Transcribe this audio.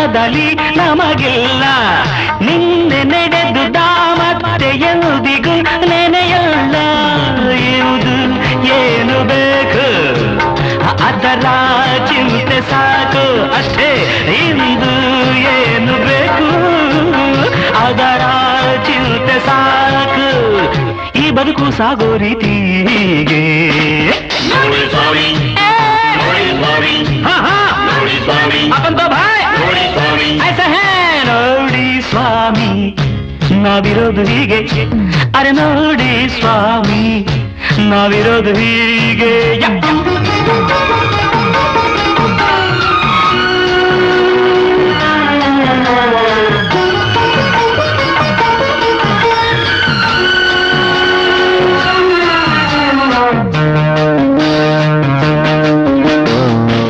ಜೀವನದಲ್ಲಿ ನಮಗಿಲ್ಲ ನಿನ್ನೆ ನಡೆದುದ ಮತ್ತೆ ಎಂದಿಗೂ ನೆನೆಯಲ್ಲ ಇರುವುದು ಏನು ಬೇಕು ಅದರ ಚಿಂತೆ ಸಾಕು ಅಷ್ಟೇ ಇಂದು ಏನು ಬೇಕು ಅದರ ಚಿಂತೆ ಸಾಕು ಈ ಬದುಕು ಸಾಗೋ ರೀತಿ ಹೀಗೆ अपन तो भाई ऐसा है ನೋಡಿ ಸ್ವಾಮಿ ನಾವಿರೋದು ಹೀಗೆ ಅರೆ ನೋಡಿ ಸ್ವಾಮಿ ನಾವಿರೋದು ಹೀಗೆ